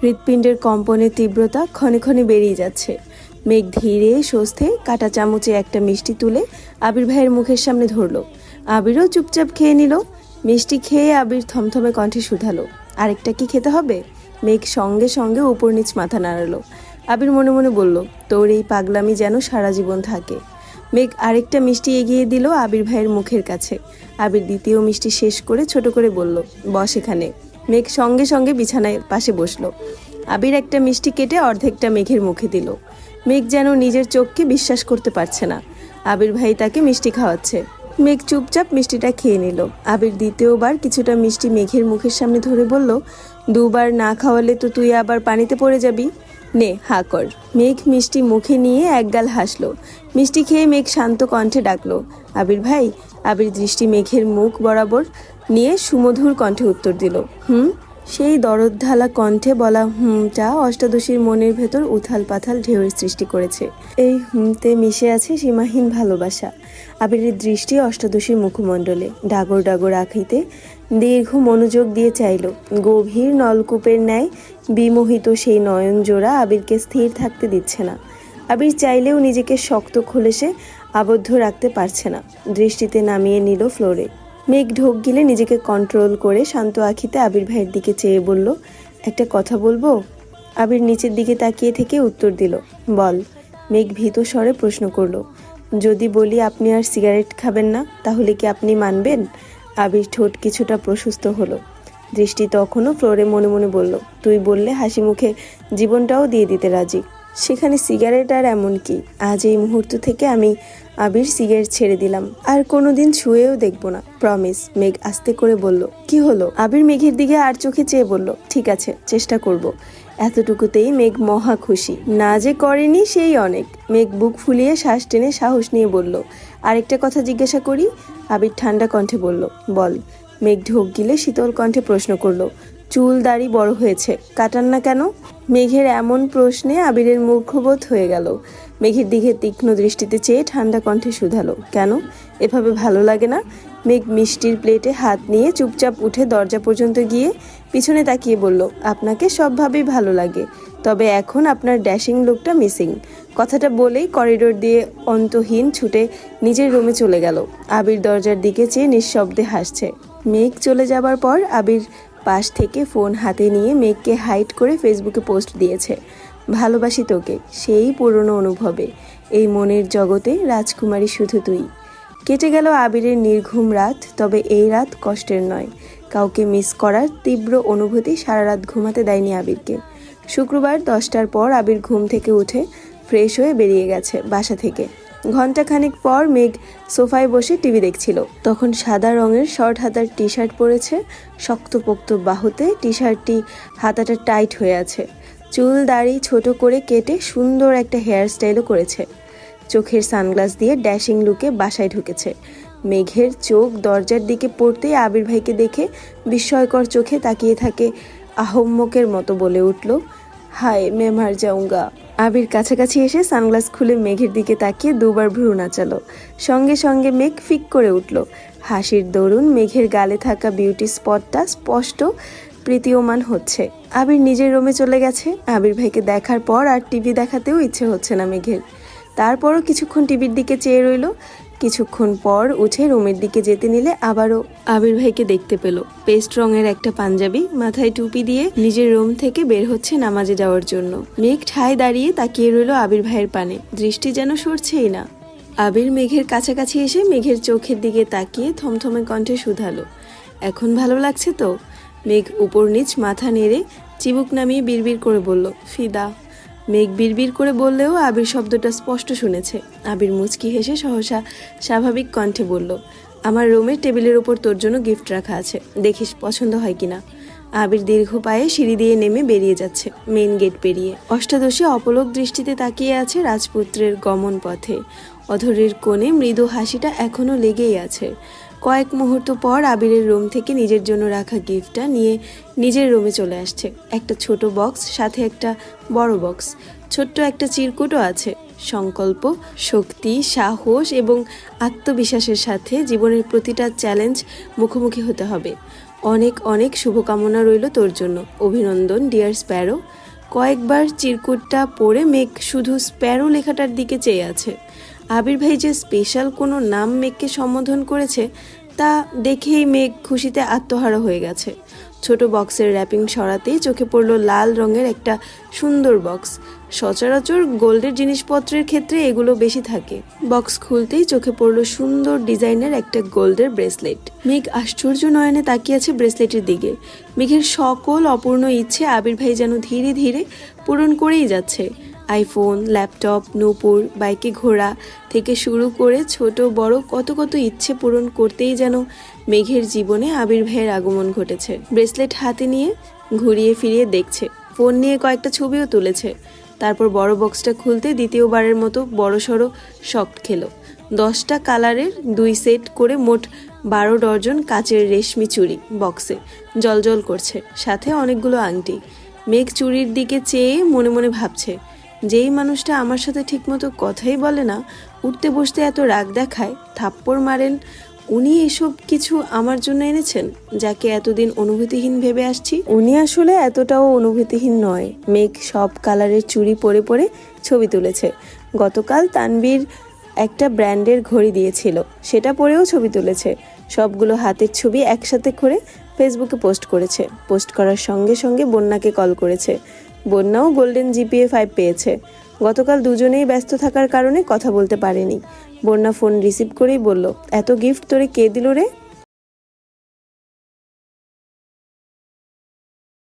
হৃৎপিণ্ডের কম্পনের তীব্রতা ক্ষণে ক্ষণে বেরিয়ে যাচ্ছে। মেঘ ধীরে স্বস্তে কাঁটা চামচে একটা মিষ্টি তুলে আবির ভাইয়ের মুখের সামনে ধরল। আবিরও চুপচাপ খেয়ে নিল। মিষ্টি খেয়ে আবির থমথমে কণ্ঠে শুধালো, আরেকটা কি খেতে হবে? মেঘ সঙ্গে সঙ্গে উপর নিচ মাথা নাড়ালো। আবির মনে মনে বলল, তোর এই পাগলামি যেন সারা জীবন থাকে। মেঘ আরেকটা মিষ্টি এগিয়ে দিল আবির ভাইয়ের মুখের কাছে। আবির দ্বিতীয় মিষ্টি শেষ করে ছোট করে বলল, বস এখানে। মেঘ সঙ্গে সঙ্গে বিছানায় পাশে বসলো। আবির একটা মিষ্টি কেটে অর্ধেকটা মেঘের মুখে দিল। মেঘ যেন নিজের চোখকে বিশ্বাস করতে পারছে না। আবির ভাই তাকে মিষ্টি খাওয়াচ্ছে। মেঘ চুপচাপ মিষ্টিটা খেয়ে নিল। আবির দ্বিতীয়বার কিছুটা মিষ্টি মেঘের মুখের সামনে ধরে বলল, দুবার না খাওয়ালে তো তুই আবার পানিতে পড়ে যাবি, নে হা কর। মেঘ মিষ্টি মুখে নিয়ে একগাল হাসলো। মিষ্টি খেয়ে মেঘ শান্ত কণ্ঠে ডাকলো, আবির ভাই। আবির দৃষ্টি মেঘের মুখ বরাবর নিয়ে সুমধুর কণ্ঠে উত্তর দিল, হুম। সেই দরদ ঢালা কণ্ঠে বলা হুমটা অষ্টাদশীর মনের ভেতর উথাল পাথাল ঢেউয়ের সৃষ্টি করেছে। এই হুমতে মিশে আছে সীমাহীন ভালোবাসা। আবিরের দৃষ্টি অষ্টাদশীর মুখমণ্ডলে ডাগর ডাগর আঁখিতে দীর্ঘ মনোযোগ দিয়ে চাইল। গভীর নলকূপের ন্যায় বিমোহিত সেই নয়ন জোড়া আবিরকে স্থির থাকতে দিচ্ছে না। আবির চাইলেও নিজেকে শক্ত খোলসে আবদ্ধ রাখতে পারছে না। দৃষ্টিতে নামিয়ে নিল ফ্লোরে। মেঘ ঢোক গিলে নিজেকে কন্ট্রোল করে শান্ত আঁখিতে আবির ভাইয়ের দিকে চেয়ে বলল, একটা কথা বলবো? আবির নিচের দিকে তাকিয়ে থেকে উত্তর দিল, বল। মেঘ ভীত স্বরে প্রশ্ন করলো, যদি বলি আপনি আর সিগারেট খাবেন না, তাহলে কি আপনি মানবেন? আবির ঠোঁট কিছুটা প্রশস্ত হলো। দৃষ্টি তখনও ফ্লোরে মনে মনে বলল, তুই বললে হাসি মুখে জীবনটাও দিয়ে দিতে রাজি, সেখানে সিগারেট আর এমন কি? আজ এই মুহূর্ত থেকে আমি আবির সিগারেট ছেড়ে দিলাম, আর কোনোদিন ছুঁয়েও দেখব না, প্রমিস। মেঘ আস্তে করে বলল, কি হলো? আবির মেঘের দিকে আর চোখে চেয়ে বলল, ঠিক আছে, চেষ্টা করব। এতটুকুতেই মেঘ মহা খুশি। না যে করেনি সেই অনেক। মেঘ বুক ফুলিয়ে শ্বাস টেনে সাহস নিয়ে বলল, আরেকটা কথা জিজ্ঞাসা করি? আবির ঠান্ডা কণ্ঠে বলল, বল। মেঘ ঢোক গিলে শীতল কণ্ঠে প্রশ্ন করলো, চুল দাড়ি বড় হয়েছে, কাটান না কেন? মেঘের এমন প্রশ্নে আবিরের মুখবোধ হয়ে গেল। মেঘের দিকে তীক্ষ্ণ দৃষ্টিতে চেয়ে ঠান্ডা কণ্ঠে শুধালো, কেন? এভাবে ভালো লাগে না? মেঘ মিষ্টির প্লেটে হাত নিয়ে চুপচাপ উঠে দরজা পর্যন্ত গিয়ে পিছনে তাকিয়ে বলল, আপনাকে সবভাবেই ভালো লাগে, তবে এখন আপনার ড্যাশিং লুকটা মিসিং। কথাটা বলেই করিডোর দিয়ে অন্তহীন ছুটে নিজের রুমে চলে গেল। আবির দরজার দিকে চেয়ে নিঃশব্দে হাসছে। মেঘ চলে যাবার পর আবির পাশ থেকে ফোন হাতে নিয়ে মেঘকে হাইড করে ফেসবুকে পোস্ট দিয়েছে, ভালোবাসি তোকে সেই পুরনো অনুভবে, এই মনের জগতে রাজকুমারী শুধু তুই। কেটে গেল আবিরের নির্ঘুম রাত, তবে এই রাত কষ্টের নয়। কাউকে মিস করার তীব্র অনুভূতি সারা রাত ঘুমাতে দেয়নি আবিরকে। শুক্রবার 10টার পর আবির ঘুম থেকে উঠে ফ্রেশ হয়ে বেরিয়ে গেছে বাসা থেকে। ঘণ্টাখানেক পর মেঘ সোফায় বসে টিভি দেখছিল। তখন সাদা রঙের শর্ট হাতার টি শার্ট পরেছে, শক্তপোক্ত বাহুতে টি শার্টটি হাতাটা টাইট হয়ে আছে। চুল দাড়ি ছোট করে কেটে সুন্দর একটা হেয়ার স্টাইলও করেছে। চোখের সানগ্লাস দিয়ে ড্যাশিং লুকে বাসায় ঢুকেছে। মেঘের চোখ দরজার দিকে পড়তেই আবির ভাইকে দেখে বিস্ময়কর চোখে তাকিয়ে থাকে আহম্মকের মতো বলে উঠল, হায় মে মার যাউঙ্গা। আবির কাছাকাছি এসে সানগ্লাস খুলে মেঘের দিকে তাকিয়ে দুবার ভ্রু নাচালো। সঙ্গে সঙ্গে মেঘ ফিক করে উঠল। হাসির দরুন মেঘের গালে থাকা বিউটি স্পটটা স্পষ্ট প্রতীয়মান হচ্ছে। আবির নিজের রুমে চলে গেছে। আবির ভাইকে দেখার পর আর টিভি দেখাতেও ইচ্ছে হচ্ছে না মেঘের। তারপরও কিছুক্ষণ টিভির দিকে চেয়ে রইল। কিছুক্ষণ পর উঠে রুমের দিকে যেতে নিলে আবারও আবির ভাইকে দেখতে পেল। পেস্ট রঙের একটা পাঞ্জাবি, মাথায় টুপি দিয়ে নিজের রুম থেকে বের হচ্ছে নামাজে যাওয়ার জন্য। মেঘ ঠায় দাঁড়িয়ে তাকিয়ে রইল আবির ভাইয়ের পানে, দৃষ্টি যেন সরছেই না। আবির মেঘের কাছাকাছি এসে মেঘের চোখের দিকে তাকিয়ে থমথমে কণ্ঠে শুধালো, এখন ভালো লাগছে তো? মেঘ উপর নিচ মাথা নেড়ে চিবুক নামিয়ে বিড়বিড় করে বলল, ফিদা। মেঘ বিড়বিড় করে বললেও আবির শব্দটা স্পষ্ট শুনেছে। আবির মুচকি হেসে সহসা স্বাভাবিক কণ্ঠে বলল, আমার রুমের টেবিলের ওপর তোর জন্য গিফট রাখা আছে, দেখিস পছন্দ হয় কিনা। আবির দীর্ঘ পায়ে সিঁড়ি দিয়ে নেমে বেরিয়ে যাচ্ছে। মেন গেট পেরিয়ে অষ্টাদশী অপলক দৃষ্টিতে তাকিয়ে আছে রাজপুত্রের গমন পথে। অধরের কোণে মৃদু হাসিটা এখনো লেগেই আছে। কয়েক মুহূর্ত পর আবিরের রুম থেকে নিজের জন্য রাখা গিফটটা নিয়ে নিজের রুমে চলে আসছে। একটা ছোট বক্স, সাথে একটা বড় বক্স, ছোট্ট একটা চিরকুটও আছে। সংকল্প, শক্তি, সাহস এবং আত্মবিশ্বাসের সাথে জীবনের প্রতিটা চ্যালেঞ্জ মুখোমুখি হতে হবে। অনেক অনেক শুভকামনা রইল তোর জন্য। অভিনন্দন ডিয়ার স্প্যারো। কয়েকবার চিরকুটটা পড়ে মেঘ শুধু স্প্যারো লেখাটার দিকে চেয়ে আছে। আবির ভাই যে স্পেশাল কোনো নাম মেঘকে সম্বোধন করেছে তা দেখেই মেঘ খুশিতে আত্মহারা হয়ে গেছে। ছোট বক্সের র্যাপিং সরাতেই চোখে পড়ল লাল রঙের একটা সুন্দর বক্স। সচরাচর গোল্ডের জিনিসপত্রের ক্ষেত্রে এগুলো বেশি থাকে। বক্স খুলতেই চোখে পড়ল সুন্দর ডিজাইনের একটা গোল্ডের ব্রেসলেট। মেঘ আশ্চর্য নয়নে তাকিয়ে আছে ব্রেসলেটের দিকে। মেঘের সকল অপূর্ণ ইচ্ছে আবির ভাই যেন ধীরে ধীরে পূরণ করেই যাচ্ছে। আইফোন, ল্যাপটপ, নূপুর, বাইকে ঘোরা থেকে শুরু করে ছোট বড় কত কত ইচ্ছে পূরণ করতেই যেন মেঘের জীবনে আবির ভাইয়ের আগমন ঘটেছে। ব্রেসলেট হাতে নিয়ে ঘুরিয়ে ফিরিয়ে দেখছে, ফোন নিয়ে কয়েকটা ছবিও তুলেছে। তারপর বড় বক্সটা খুলতে দ্বিতীয়বারের মতো বড়সড় শক খেলো। 10টা কালারের 2 সেট করে মোট 12 ডজন কাচের রেশমি চুড়ি বক্সে জলজল করছে, সাথে অনেকগুলো আংটি। মেঘ চুড়ির দিকে চেয়ে মনে মনে ভাবছে, যেই মানুষটা আমার সাথে ঠিকমতো কথাই বলে না, উঠতে বসতে এত রাগ দেখায়, থাপ্পড় মারেন, উনি এসব কিছু আমার জন্য এনেছেন, যাকে এতদিন অনুভূতিহীন ভেবে আসছি। উনি আসলে এতটাও অনুভূতিহীন নয়। মেঘ সব কালারের চুড়ি পরে পরে ছবি তুলেছে। গতকাল তানবীর একটা ব্র্যান্ডের ঘড়ি দিয়েছিল, সেটা পরেও ছবি তুলেছে। সবগুলো হাতের ছবি একসাথে করে ফেসবুকে পোস্ট করেছে। পোস্ট করার সঙ্গে সঙ্গে বন্যাকে কল করেছে। বন্যাও গোল্ডেন জিপিএ 5 পেয়েছে। গতকাল দুজনেই ব্যস্ত থাকার কারণে কথা বলতে পারেনি। বন্যা ফোন রিসিভ করেই বলল, এত গিফট তোরে কে দিল রে?